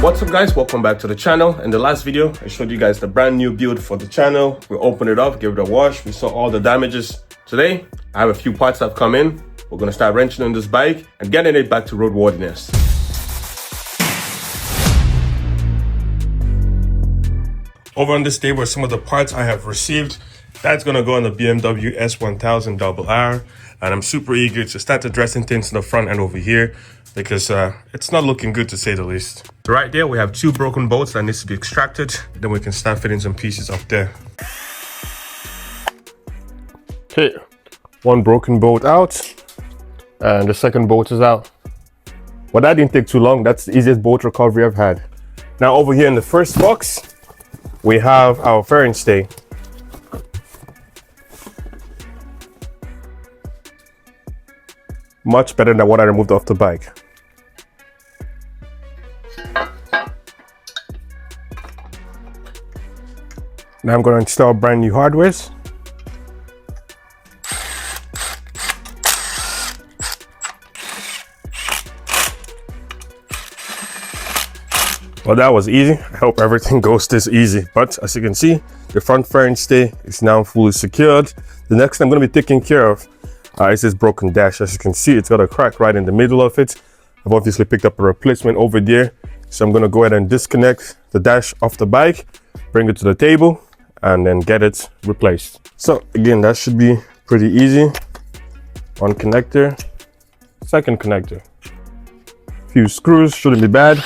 What's up guys, welcome back to the channel. In the last video I showed you guys the brand new build for the channel. We opened it up, gave it a wash, we saw all the damages. Today I have a few parts that have come in. We're going to start wrenching on this bike and getting it back to roadworthiness. Over on this table are some of the parts I have received. That's going to go on the BMW S1000RR, and I'm super eager to start addressing things in the front end over here because it's not looking good to say the least. Right there we have two broken bolts that needs to be extracted, then we can start fitting some pieces up there. Okay, one broken bolt out and the second bolt is out. Well, that didn't take too long. That's the easiest bolt recovery I've had. Now over here in the first box we have our fairing stay. Much better than what I removed off the bike. Now I'm going to install brand new hardware. Well, that was easy. I hope everything goes this easy. But as you can see, the front fairing stay is now fully secured. The next thing I'm going to be taking care of is this broken dash. As you can see, it's got a crack right in the middle of it. I've obviously picked up a replacement over there. So I'm going to go ahead and disconnect the dash off the bike, bring it to the table, and then get it replaced. So again, that should be pretty easy. One connector, second connector. Few screws, shouldn't be bad.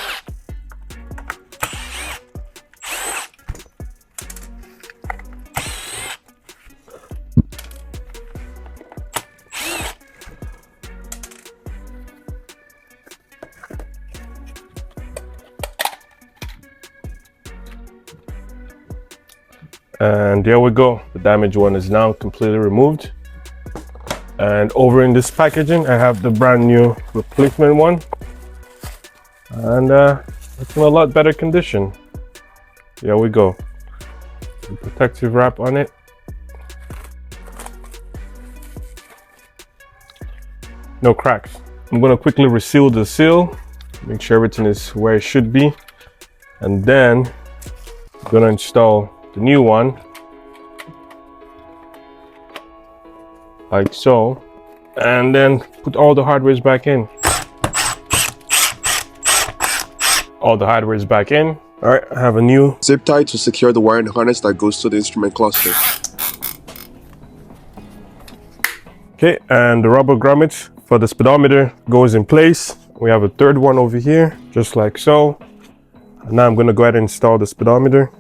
And there we go. The damaged one is now completely removed. And over in this packaging, I have the brand new replacement one. And it's in a lot better condition. There we go. The protective wrap on it. No cracks. I'm going to quickly reseal the seal, make sure everything is where it should be. And then I'm going to install the new one, like so, and then put all the hardware back in. All the hardware is back in. All right, I have a new zip tie to secure the wiring harness that goes to the instrument cluster. Okay, and the rubber grommets for the speedometer goes in place. We have a third one over here, just like so. And now I'm going to go ahead and install the speedometer.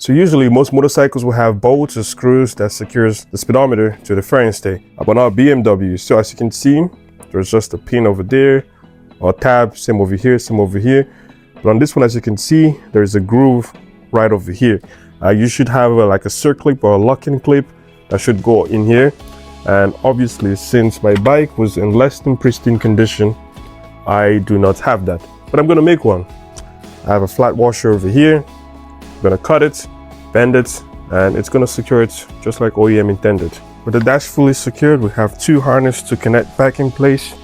So usually most motorcycles will have bolts or screws that secures the speedometer to the fairing stay, but not BMW. So as you can see, there's just a pin over there, or tab, same over here, same over here. But on this one, as you can see, there's a groove right over here. You should have like a circlip or a locking clip that should go in here. And obviously, since my bike was in less than pristine condition, I do not have that. But I'm gonna make one. I have a flat washer over here. I'm gonna cut it, bend it, and it's gonna secure it just like OEM intended. With the dash fully secured, we have two harnesses to connect back in place.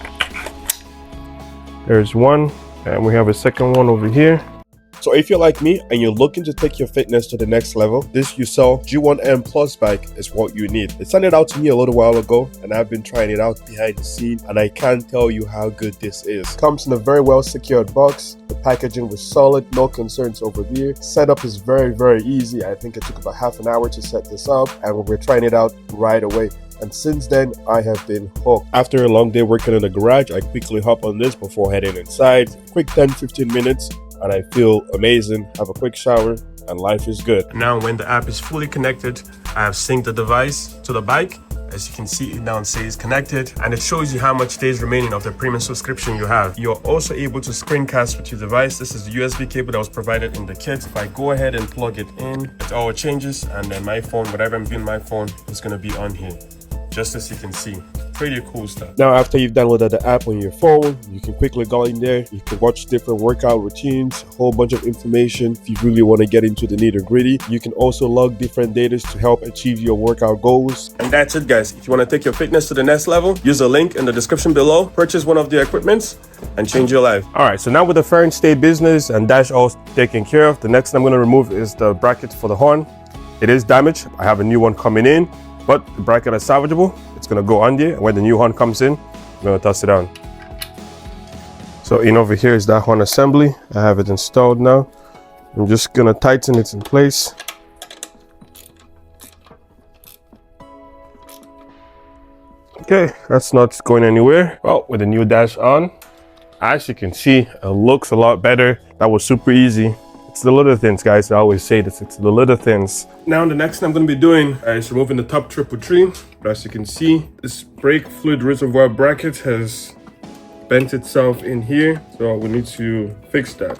There's one, and we have a second one over here. So if you're like me and you're looking to take your fitness to the next level, this Yesoul G1M Plus bike is what you need. It sounded out to me a little while ago, and I've been trying it out behind the scene, and I can't tell you how good this is. Comes in a very well secured box. The packaging was solid, no concerns over there. Setup is very easy. I think it took about half an hour to set this up, and we're trying it out right away. And since then, I have been hooked. After a long day working in the garage, I quickly hop on this before heading inside. Quick 10-15 minutes. And I feel amazing, have a quick shower, and life is good. Now when the app is fully connected, I have synced the device to the bike. As you can see, it now says connected, and it shows you how much days remaining of the premium subscription you have. You're also able to screencast with your device. This is the USB cable that was provided in the kit. If I go ahead and plug it in, it all changes, and then my phone, whatever I'm doing on my phone, is going to be on here, just as you can see. Pretty cool stuff. Now, after you've downloaded the app on your phone, you can quickly go in there. You can watch different workout routines, a whole bunch of information. If you really want to get into the nitty-gritty, you can also log different data to help achieve your workout goals. And that's it, guys. If you want to take your fitness to the next level, use the link in the description below, purchase one of the equipments, and change your life. All right, so now with the fairing stay business and dash all taken care of, the next thing I'm going to remove is the bracket for the horn. It is damaged. I have a new one coming in, but the bracket is salvageable. It's going to go on there. When the new horn comes in, I'm going to toss it down. So in over here is that horn assembly. I have it installed now. I'm just going to tighten it in place. Okay, that's not going anywhere. Well, with the new dash on, as you can see, it looks a lot better. That was super easy. It's the little things, guys. I always say this, it's the little things. Now, the next thing I'm going to be doing is removing the top triple tree. But as you can see, this brake fluid reservoir bracket has bent itself in here. So we need to fix that.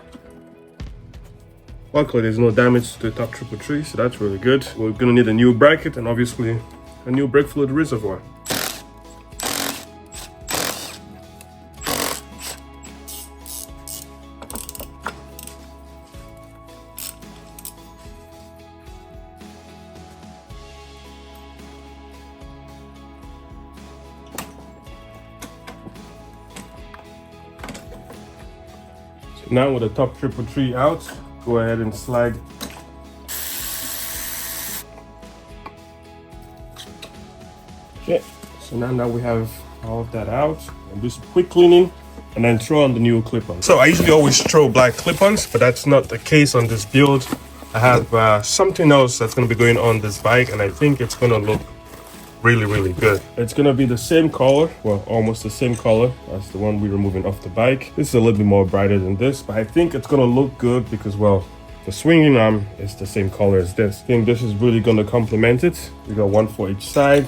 Luckily, there's no damage to the top triple tree, so that's really good. We're going to need a new bracket and obviously a new brake fluid reservoir. Now with the top triple tree out, go ahead and slide. Okay, so now we have all of that out. And do some quick cleaning and then throw on the new clip-ons. So I usually always throw black clip-ons, but that's not the case on this build. I have something else that's going to be going on this bike, and I think it's going to look really good. It's gonna be the same color, well, almost the same color as the one we're removing off the bike. This is a little bit more brighter than this, but I think it's gonna look good because, well, the swinging arm is the same color as this. I think this is really gonna complement it. We got one for each side.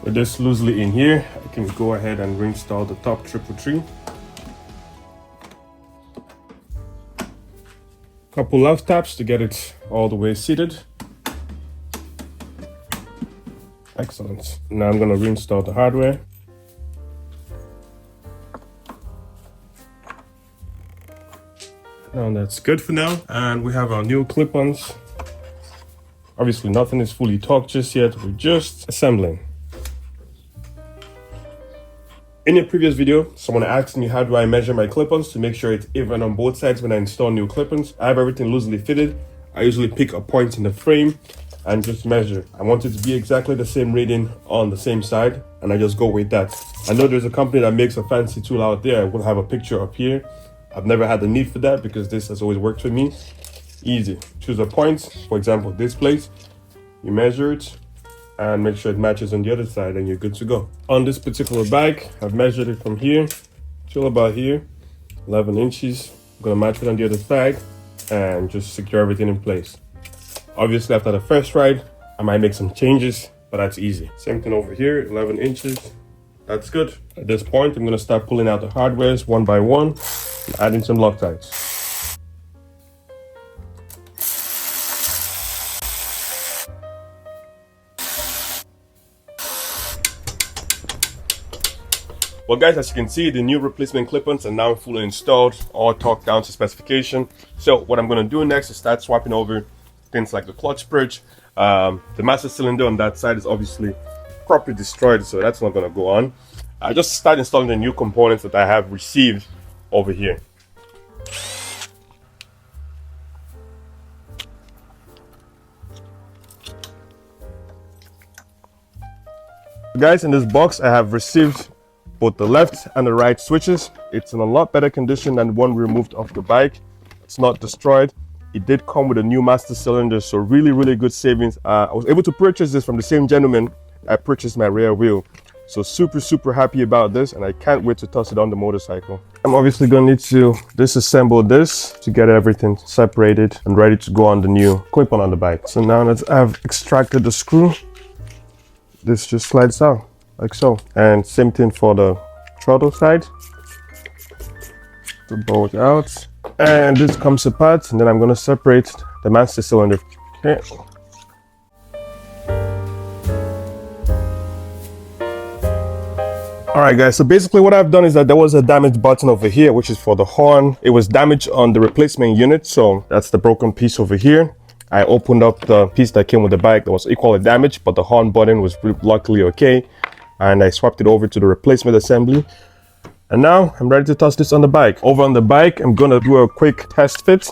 With this loosely in here, I can go ahead and reinstall the top triple tree. Couple love taps to get it all the way seated. Excellent. Now I'm going to reinstall the hardware. Now that's good for now. And we have our new clip-ons. Obviously nothing is fully torqued just yet. We're just assembling. In a previous video, someone asked me how do I measure my clip-ons to make sure it's even on both sides when I install new clip-ons. I have everything loosely fitted. I usually pick a point in the frame and just measure. I want it to be exactly the same reading on the same side, and I just go with that. I know there's a company that makes a fancy tool out there. I will have a picture up here. I've never had the need for that because this has always worked for me. Easy. Choose a point, for example, this place. You measure it and make sure it matches on the other side and you're good to go. On this particular bike, I've measured it from here till about here, 11 inches. I'm gonna match it on the other side and just secure everything in place. Obviously, after the first ride, I might make some changes, but that's easy. Same thing over here, 11 inches. That's good. At this point, I'm going to start pulling out the hardwares one by one, and adding some Loctites. Well, guys, as you can see, the new replacement clip-ons are now fully installed, all torqued down to specification. So what I'm going to do next is start swapping over things like the clutch bridge. The master cylinder on that side is obviously properly destroyed, so that's not going to go on. I just start installing the new components that I have received over here. Guys, in this box I have received both the left and the right switches. It's in a lot better condition than the one we removed off the bike. It's not destroyed. It did come with a new master cylinder, so really good savings. I was able to purchase this from the same gentleman I purchased my rear wheel. So super happy about this, and I can't wait to toss it on the motorcycle. I'm obviously gonna need to disassemble this to get everything separated and ready to go on the new clip-on on the bike. So now that I've extracted the screw, this just slides out like so. And same thing for the throttle side. The bolt out. And this comes apart, and then I'm going to separate the master cylinder. Okay. All right, guys, so basically what I've done is that there was a damaged button over here, which is for the horn. It was damaged on the replacement unit, so that's the broken piece over here. I opened up the piece that came with the bike that was equally damaged, but the horn button was luckily okay. And I swapped it over to the replacement assembly. And now I'm ready to test this on the bike. Over on the bike, I'm gonna do a quick test fit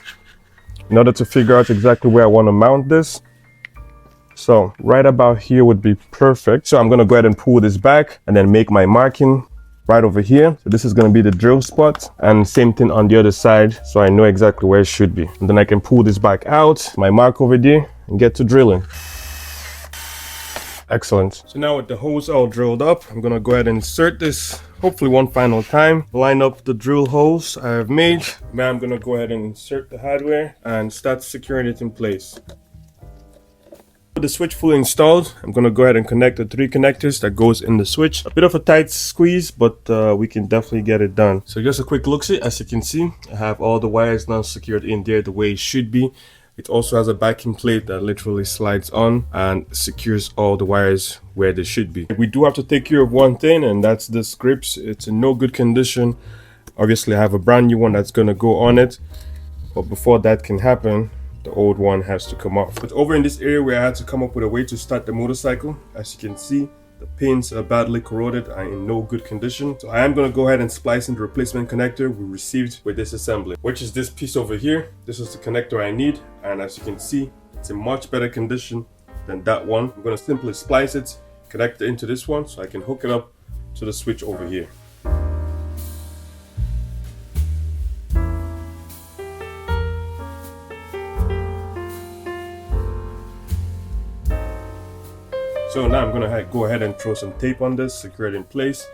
in order to figure out exactly where I want to mount this. So right about here would be perfect. So I'm going to go ahead and pull this back and then make my marking right over here. So this is going to be the drill spot, and same thing on the other side, so I know exactly where it should be. And then I can pull this back out, my mark over there, and get to drilling. Excellent. So now with the hose all drilled up, I'm going to go ahead and insert this, hopefully one final time. Line up the drill holes I have made. Now I'm going to go ahead and insert the hardware and start securing it in place. With the switch fully installed, I'm going to go ahead and connect the 3 connectors that goes in the switch. A bit of a tight squeeze, but we can definitely get it done. So just a quick look-see. As you can see, I have all the wires now secured in there the way it should be. It also has a backing plate that literally slides on and secures all the wires where they should be. We do have to take care of one thing, and that's this grips. It's in no good condition. Obviously, I have a brand new one that's going to go on it, but before that can happen, the old one has to come off. But over in this area where I had to come up with a way to start the motorcycle, as you can see, the pins are badly corroded and in no good condition. So I am going to go ahead and splice in the replacement connector we received with this assembly, which is this piece over here. This is the connector I need, and as you can see, it's in much better condition than that one. I'm going to simply splice it, connect it into this one so I can hook it up to the switch over here. So now I'm gonna go ahead and throw some tape on this, secure it in place,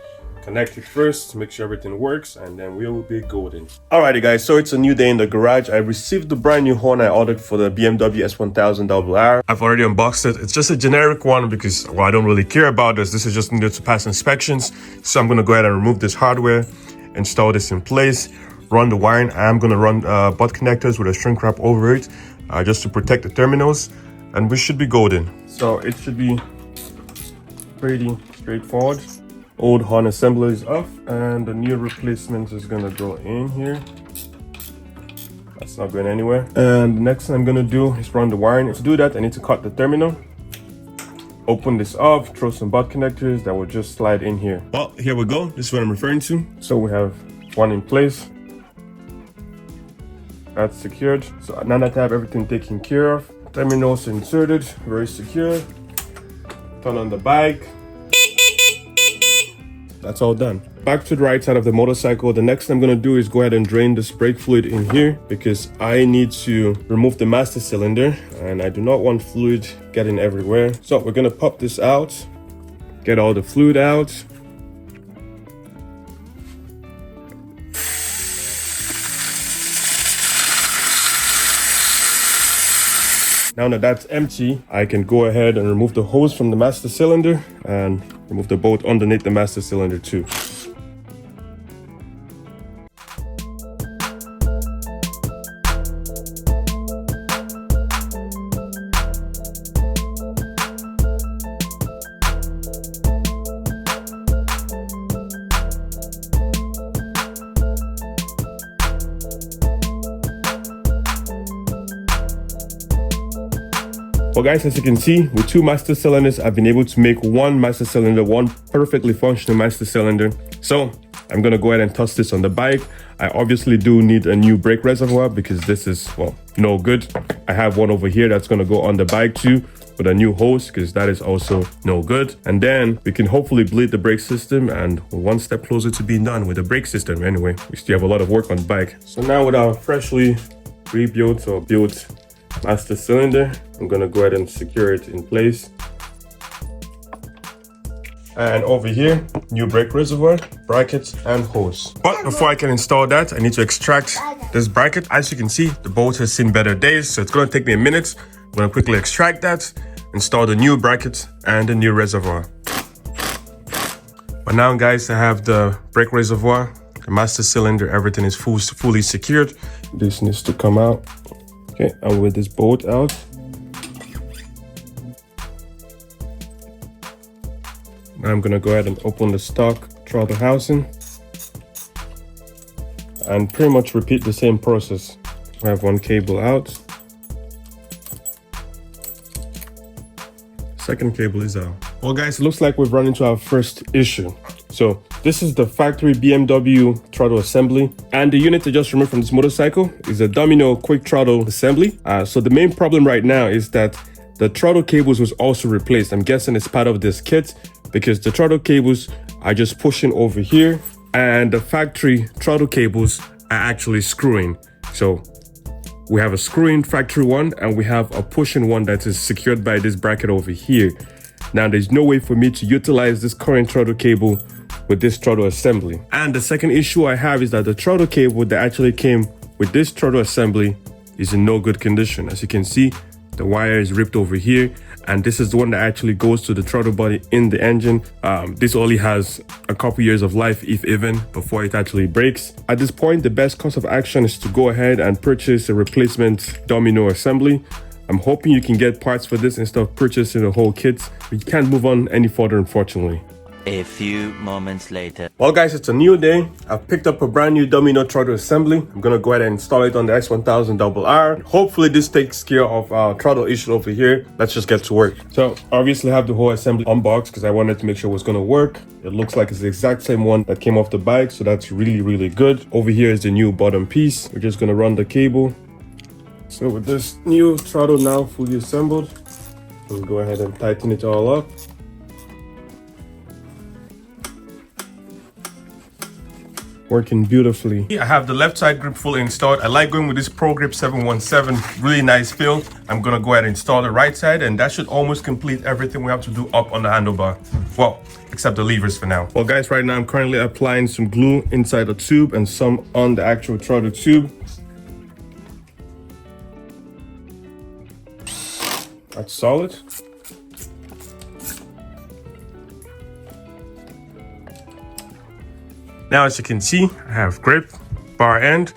connect it first, make sure everything works, and then we'll be golden. Alrighty guys, so it's a new day in the garage. I received the brand new horn I ordered for the BMW S1000RR. I've already unboxed it. It's just a generic one because, well, I don't really care about this. This is just needed to pass inspections. So I'm gonna go ahead and remove this hardware, install this in place, run the wiring. I'm gonna run butt connectors with a shrink wrap over it, just to protect the terminals, and we should be golden. So it should be pretty straightforward. Old horn assembly is off, and the new replacement is gonna go in here. That's not going anywhere. And the next thing I'm gonna do is run the wiring. To do that, I need to cut the terminal, open this up, throw some butt connectors that will just slide in here. Well, here we go. This is what I'm referring to. So we have one in place. That's secured. So now that I have everything taken care of, terminals inserted, very secure. Turn on the bike. That's all done. Back to the right side of the motorcycle. The next thing I'm going to do is go ahead and drain this brake fluid in here because I need to remove the master cylinder and I do not want fluid getting everywhere. So we're going to pop this out, get all the fluid out. Now that that's empty, I can go ahead and remove the hose from the master cylinder and remove the bolt underneath the master cylinder too. Well guys, as you can see, with 2 master cylinders, I've been able to make one master cylinder, one perfectly functional master cylinder. So I'm gonna go ahead and toss this on the bike. I obviously do need a new brake reservoir because this is, well, no good. I have one over here that's gonna go on the bike too with a new hose because that is also no good. And then we can hopefully bleed the brake system, and we're one step closer to being done with the brake system. Anyway, we still have a lot of work on the bike. So now with our freshly rebuilt or built master cylinder, I'm gonna go ahead and secure it in place. And over here, new brake reservoir, brackets, and hose. But before I can install that, I need to extract this bracket. As you can see, the bolt has seen better days, so it's gonna take me a minute. I'm gonna quickly extract that, install the new bracket and the new reservoir. But now guys, I have the brake reservoir, the master cylinder, everything is fully secured. This needs to come out. Okay, and with this bolt out, now I'm gonna go ahead and open the stock throttle housing, and pretty much repeat the same process. We have one cable out. Second cable is out. Well guys, it looks like we've run into our first issue. So this is the factory BMW throttle assembly, and the unit I just removed from this motorcycle is a Domino quick throttle assembly. So the main problem right now is that the throttle cables was also replaced. I'm guessing it's part of this kit because the throttle cables are just pushing over here and the factory throttle cables are actually screwing. So we have a screwing factory one and we have a pushing one that is secured by this bracket over here. Now there's no way for me to utilize this current throttle cable with this throttle assembly. And the second issue I have is that the throttle cable that actually came with this throttle assembly is in no good condition. As you can see, the wire is ripped over here, and this is the one that actually goes to the throttle body in the engine. This only has a couple years of life, if even, before it actually breaks. At this point, the best course of action is to go ahead and purchase a replacement Domino assembly. I'm hoping you can get parts for this instead of purchasing a whole kit. But you can't move on any further, unfortunately. A few moments later. Well guys, it's a new day. I've picked up a brand new Domino throttle assembly. I'm gonna go ahead and install it on the S1000RR. Hopefully this takes care of our throttle issue over here. Let's just get to work. So obviously I have the whole assembly unboxed because I wanted to make sure it was gonna work. It looks like it's the exact same one that came off the bike, so that's really good. Over here is the new bottom piece. We're just gonna run the cable. So with this new throttle now fully assembled, we'll go ahead and tighten it all up. Working beautifully. I have the left side grip fully installed. I like going with this Pro Grip 717, really nice feel. I'm gonna go ahead and install the right side, and that should almost complete everything we have to do up on the handlebar. Well, except the levers for now. Well guys, right now I'm currently applying some glue inside the tube and some on the actual throttle tube. That's solid. Now, as you can see, I have grip, bar end,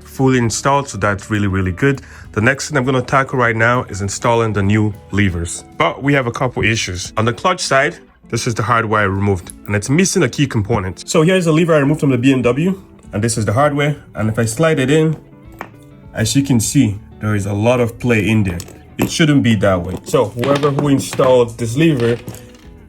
fully installed, so that's really good. The next thing I'm going to tackle right now is installing the new levers. But we have a couple issues. On the clutch side, this is the hardware I removed, and it's missing a key component. So here's the lever I removed from the BMW, and this is the hardware. And if I slide it in, as you can see, there is a lot of play in there. It shouldn't be that way. So who installed this lever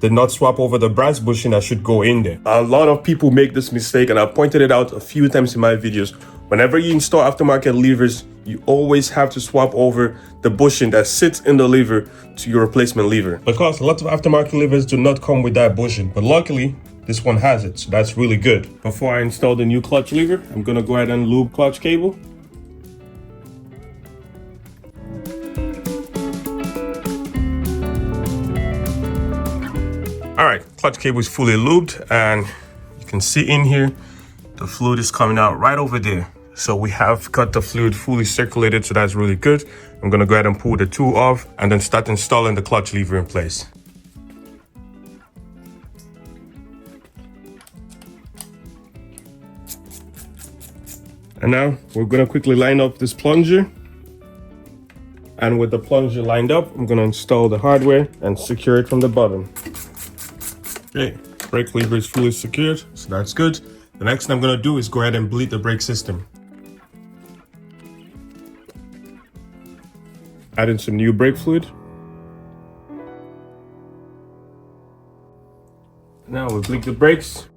did not swap over the brass bushing that should go in there. A lot of people make this mistake, and I've pointed it out a few times in my videos. Whenever you install aftermarket levers, you always have to swap over the bushing that sits in the lever to your replacement lever, because a lot of aftermarket levers do not come with that bushing, but luckily this one has it, so that's really good. Before I install the new clutch lever, I'm gonna go ahead and lube clutch cable. All right, clutch cable is fully lubed, and you can see in here, the fluid is coming out right over there. So we have got the fluid fully circulated, so that's really good. I'm gonna go ahead and pull the tool off and then start installing the clutch lever in place. And now we're gonna quickly line up this plunger. And with the plunger lined up, I'm gonna install the hardware and secure it from the bottom. Okay, brake lever is fully secured, so that's good. The next thing I'm gonna do is go ahead and bleed the brake system. Add in some new brake fluid. Now we bleed the brakes.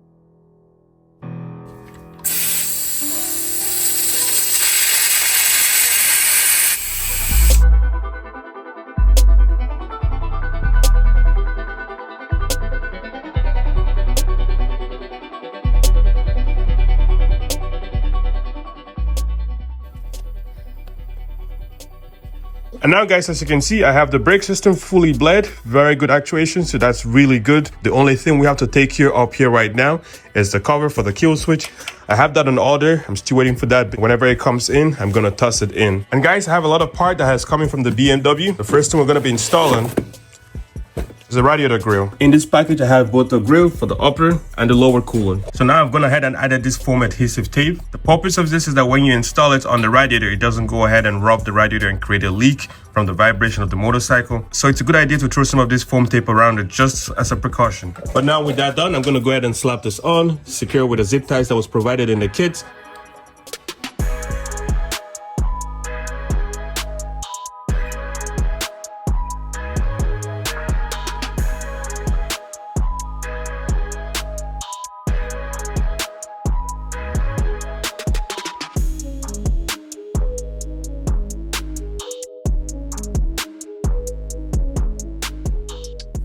And now guys, as you can see, I have the brake system fully bled, very good actuation, so that's really good. The only thing we have to take care up here right now is the cover for the kill switch. I have that on order, I'm still waiting for that. But whenever it comes in, I'm gonna toss it in. And guys, I have a lot of part that has coming from the BMW. The first thing we're gonna be installing is a radiator grill. In this package, I have both the grill for the upper and the lower cooler. So now I've gone ahead and added this foam adhesive tape. The purpose of this is that when you install it on the radiator, it doesn't go ahead and rub the radiator and create a leak from the vibration of the motorcycle. So it's a good idea to throw some of this foam tape around it just as a precaution. But now with that done, I'm going to go ahead and slap this on, secure with the zip ties that was provided in the kit.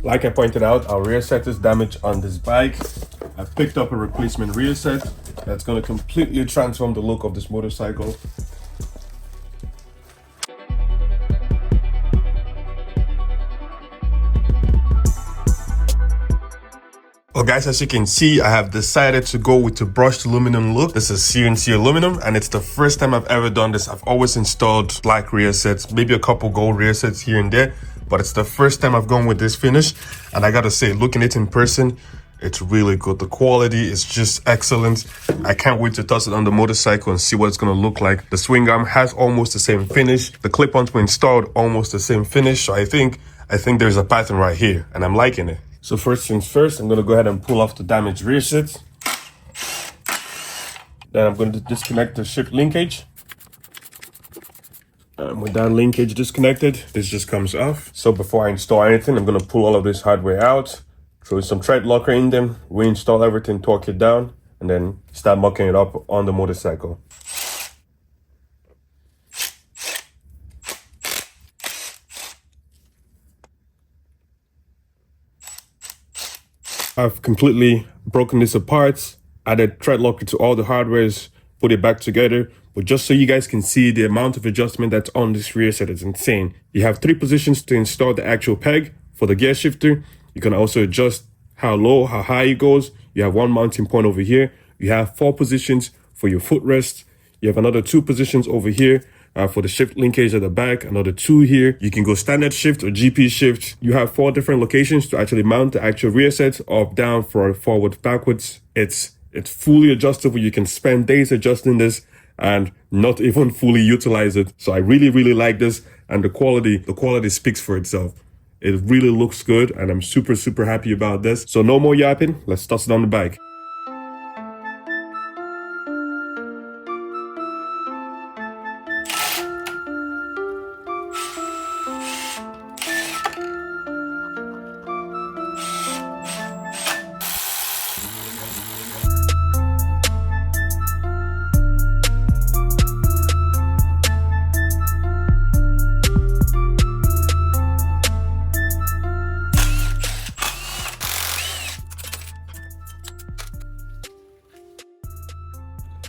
Like I pointed out, our rear set is damaged on this bike. I picked up a replacement rear set that's going to completely transform the look of this motorcycle. Well guys, as you can see, I have decided to go with the brushed aluminum look. This is CNC aluminum and it's the first time I've ever done this. I've always installed black rear sets, maybe a couple gold rear sets here and there, but it's the first time I've gone with this finish. And I gotta say, looking at it in person, it's really good. The quality is just excellent. I can't wait to toss it on the motorcycle and see what it's gonna look like. The swing arm has almost the same finish. The clip-ons were installed almost the same finish. So I think there's a pattern right here and I'm liking it. So first things first, I'm gonna go ahead and pull off the damaged rear set. Then I'm going to disconnect the shift linkage. With that linkage disconnected, this just comes off. So before I install anything, I'm gonna pull all of this hardware out, throw some thread locker in them, reinstall everything, torque it down, and then start mucking it up on the motorcycle. I've completely broken this apart, added thread locker to all the hardwares, put it back together. But just so you guys can see the amount of adjustment that's on this rear set is insane. You have 3 positions to install the actual peg for the gear shifter. You can also adjust how low, how high it goes. You have 1 mounting point over here. You have 4 positions for your footrest. You have another 2 positions over here for the shift linkage at the back, another 2 here. You can go standard shift or GP shift. You have 4 different locations to actually mount the actual rear set, up, down, forward, backwards. It's fully adjustable. You can spend days adjusting this and not even fully utilize it. So I really, really like this, and the quality speaks for itself. It really looks good and I'm super, super happy about this. So no more yapping, let's toss it on the bike.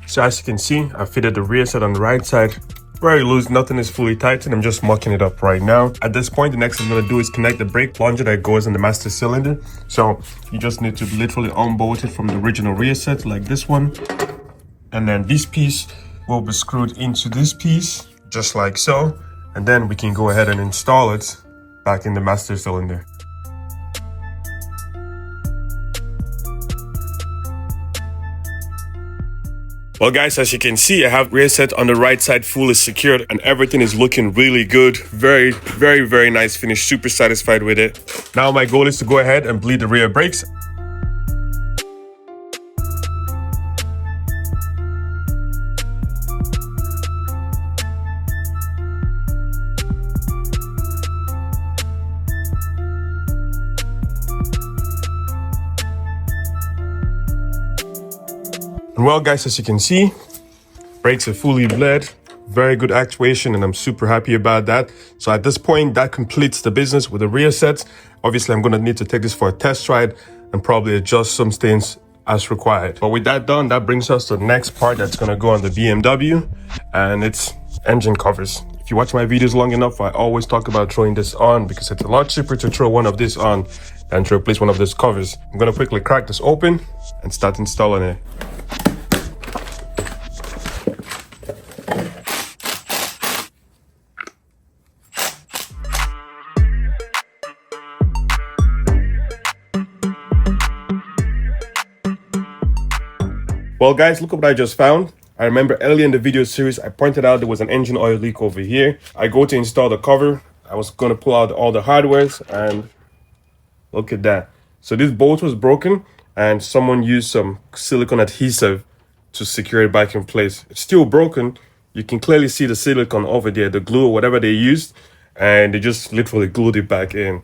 So as you can see, I fitted the rear set on the right side. Very loose, nothing is fully tightened. I'm just mucking it up right now. At this point, the next thing I'm gonna do is connect the brake plunger that goes in the master cylinder. So you just need to literally unbolt it from the original rear set like this one. And then this piece will be screwed into this piece, just like so. And then we can go ahead and install it back in the master cylinder. Well guys, as you can see, I have rear set on the right side fully secured and everything is looking really good. Very, very, very nice finish. Super satisfied with it. Now my goal is to go ahead and bleed the rear brakes. And well guys, as you can see, brakes are fully bled, very good actuation, and I'm super happy about that. So at this point, that completes the business with the rear sets. Obviously, I'm gonna need to take this for a test ride and probably adjust some things as required. But with that done, that brings us to the next part that's gonna go on the BMW, and it's engine covers. If you watch my videos long enough, I always talk about throwing this on because it's a lot cheaper to throw one of this on than to replace one of these covers. I'm gonna quickly crack this open and start installing it. Well guys, look what I just found. I remember earlier in the video series, I pointed out there was an engine oil leak over here. I go to install the cover. I was going to pull out all the hardwares and look at that. So this bolt was broken and someone used some silicone adhesive to secure it back in place. It's still broken. You can clearly see the silicone over there, the glue or whatever they used, and they just literally glued it back in.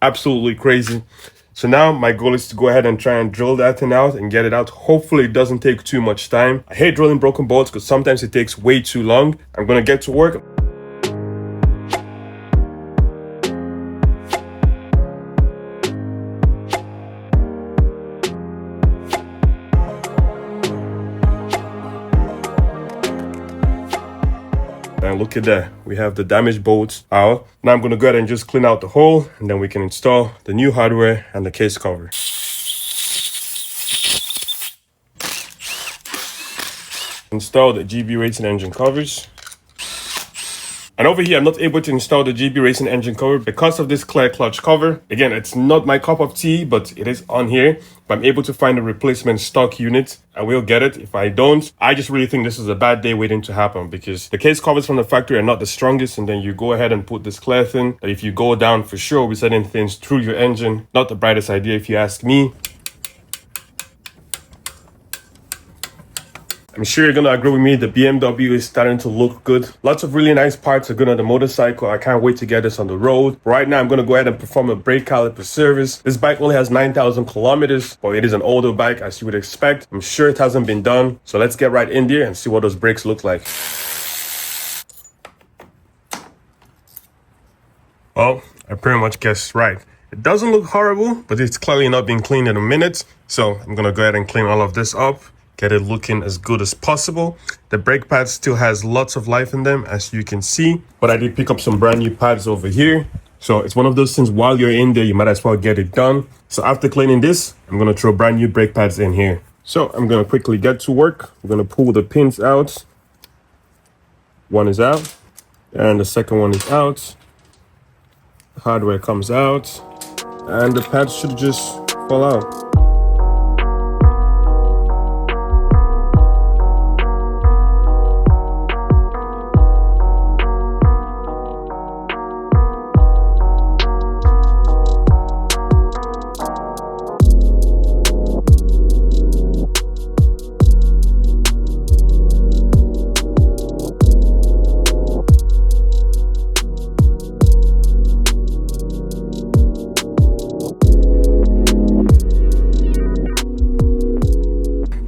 Absolutely crazy. So now my goal is to go ahead and try and drill that thing out and get it out. Hopefully it doesn't take too much time. I hate drilling broken bolts because sometimes it takes way too long. I'm gonna get to work. And look at that, we have the damaged bolts out. Now I'm gonna go ahead and just clean out the hole and then we can install the new hardware and the case cover. Install the GB Racing engine covers. And over here, I'm not able to install the GB Racing engine cover because of this clear clutch cover. Again, it's not my cup of tea, but it is on here. If I'm able to find a replacement stock unit, I will get it. If I don't, I just really think this is a bad day waiting to happen because the case covers from the factory are not the strongest. And then you go ahead and put this clear thing that if you go down for sure, we're sending things through your engine. Not the brightest idea if you ask me. I'm sure you're gonna agree with me, the BMW is starting to look good. Lots of really nice parts are good on the motorcycle. I can't wait to get this on the road. Right now, I'm gonna go ahead and perform a brake caliper service. This bike only has 9,000 kilometers, but it is an older bike as you would expect. I'm sure it hasn't been done. So let's get right in there and see what those brakes look like. Well, I pretty much guessed right. It doesn't look horrible, but it's clearly not been cleaned in a minute. So I'm gonna go ahead and clean all of this up. Get it looking as good as possible. The brake pads still has lots of life in them, as you can see. But I did pick up some brand new pads over here. So it's one of those things, while you're in there, you might as well get it done. So after cleaning this, I'm gonna throw brand new brake pads in here. So I'm gonna quickly get to work. I'm gonna pull the pins out. One is out, and the second one is out. The hardware comes out, and the pads should just fall out.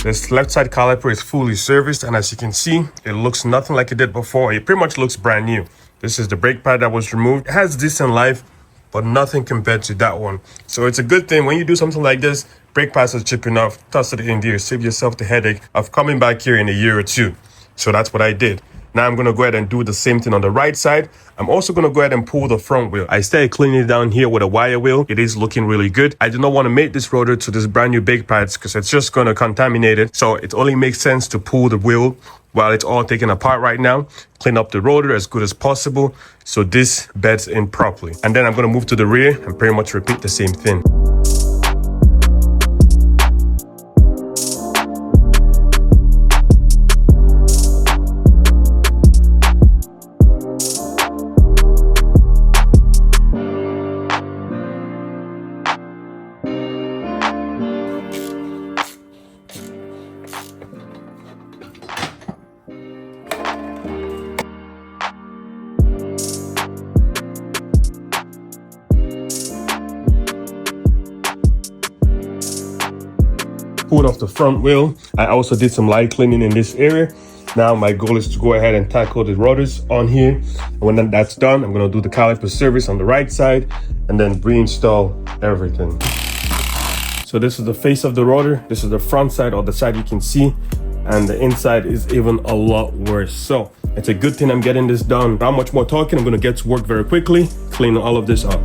This left side caliper is fully serviced, and as you can see, it looks nothing like it did before. It pretty much looks brand new. This is the brake pad that was removed. It has decent life, but nothing compared to that one. So it's a good thing when you do something like this, brake pads are cheap enough, toss it in there, save yourself the headache of coming back here in a year or two. So that's what I did. Now I'm gonna go ahead and do the same thing on the right side. I'm also gonna go ahead and pull the front wheel. I started cleaning it down here with a wire wheel. It is looking really good. I do not want to mate this rotor to this brand new brake pads because it's just gonna contaminate it. So it only makes sense to pull the wheel while it's all taken apart right now. Clean up the rotor as good as possible so this beds in properly. And then I'm gonna move to the rear and pretty much repeat the same thing. Pulled off the front wheel. I also did some light cleaning in this area. Now my goal is to go ahead and tackle the rotors on here. And when that's done, I'm gonna do the caliper service on the right side and then reinstall everything. So this is the face of the rotor. This is the front side, or the side you can see. And the inside is even a lot worse. So it's a good thing I'm getting this done. Not much more talking. I'm gonna get to work very quickly, clean all of this up.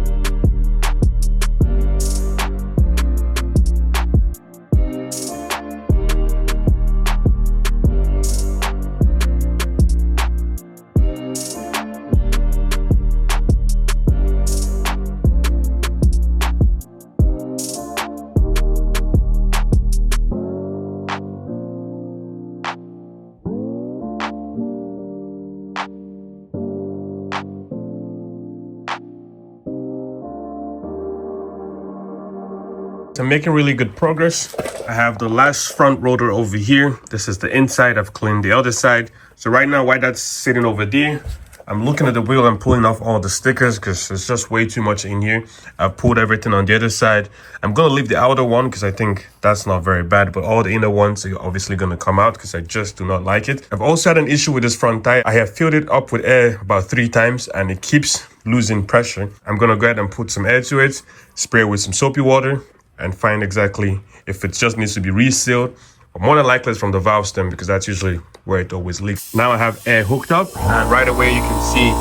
So I'm making really good progress. I have the last front rotor over here. This is the inside. I've cleaned the other side. So right now, while that's sitting over there, I'm looking at the wheel and pulling off all the stickers because there's just way too much in here. I've pulled everything on the other side. I'm going to leave the outer one because I think that's not very bad, but all the inner ones are obviously going to come out because I just do not like it. I've also had an issue with this front tire. I have filled it up with air about 3 times and it keeps losing pressure. I'm going to go ahead and put some air to it, spray it with some soapy water, and find exactly if it just needs to be resealed. But more than likely it's from the valve stem because that's usually where it always leaks. Now I have air hooked up and right away you can see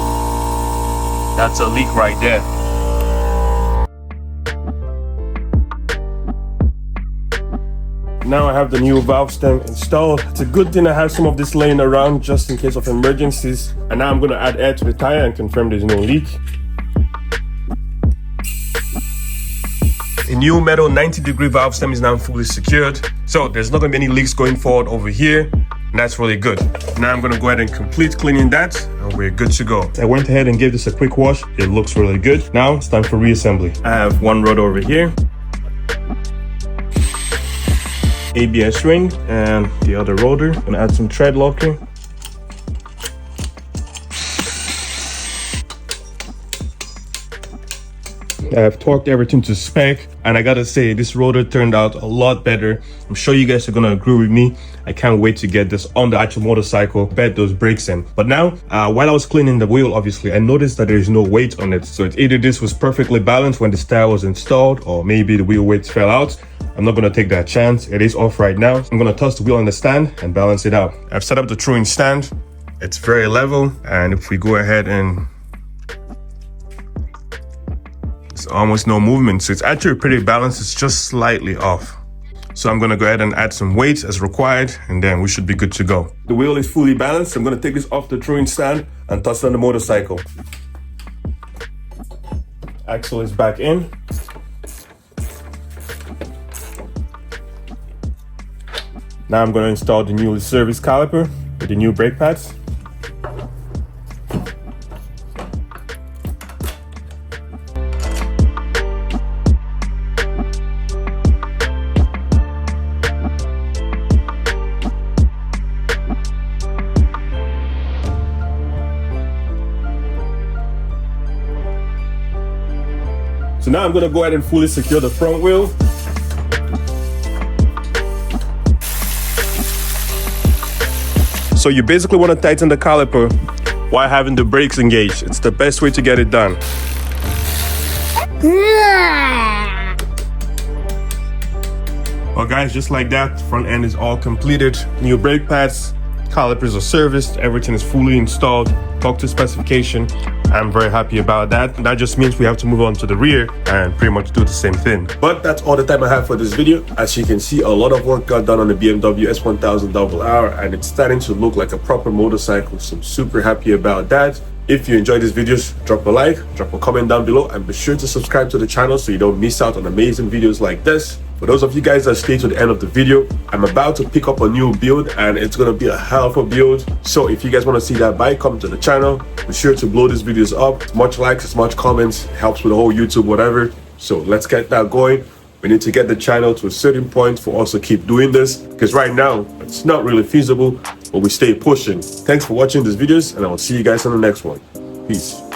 that's a leak right there. Now I have the new valve stem installed. It's a good thing I have some of this laying around just in case of emergencies. And now I'm going to add air to the tire and confirm there's no leak. The new metal 90-degree valve stem is now fully secured. So there's not going to be any leaks going forward over here. And that's really good. Now I'm going to go ahead and complete cleaning that and we're good to go. I went ahead and gave this a quick wash. It looks really good. Now it's time for reassembly. I have one rotor over here, ABS ring, and the other rotor. I'm going to add some tread locker. I've torqued everything to spec and I gotta say this rotor turned out a lot better. I'm sure you guys are gonna agree with me. I can't wait to get this on the actual motorcycle, bed those brakes in. But now while I was cleaning the wheel, obviously I noticed that there's no weight on it, so it's either this was perfectly balanced when the tire was installed or maybe the wheel weights fell out. I'm not gonna take that chance. It is off right now. I'm gonna toss the wheel on the stand and balance it out. I've set up the throwing stand. It's very level, and if we go ahead and almost no movement, so it's actually pretty balanced. It's just slightly off. So I'm going to go ahead and add some weight as required and then we should be good to go. The wheel is fully balanced. I'm going to take this off the throwing stand and toss it on the motorcycle. Axle is back in. Now I'm going to install the newly serviced caliper with the new brake pads. So now I'm going to go ahead and fully secure the front wheel. So you basically want to tighten the caliper while having the brakes engaged. It's the best way to get it done. Well guys, just like that, front end is all completed. New brake pads, calipers are serviced, everything is fully installed, talk to specification. I'm very happy about that. That just means we have to move on to the rear and pretty much do the same thing. But that's all the time I have for this video. As you can see, a lot of work got done on the BMW S1000RR and it's starting to look like a proper motorcycle. So I'm super happy about that. If you enjoyed these videos, drop a like, drop a comment down below, and be sure to subscribe to the channel so you don't miss out on amazing videos like this. For those of you guys that stay to the end of the video, I'm about to pick up a new build and it's going to be a hell of a build. So if you guys want to see that bike, come to the channel. Be sure to blow these videos up. As much likes, as much comments, helps with the whole YouTube, whatever. So let's get that going. We need to get the channel to a certain point for us to keep doing this, because right now it's not really feasible, but we stay pushing. Thanks for watching these videos and I will see you guys on the next one. Peace.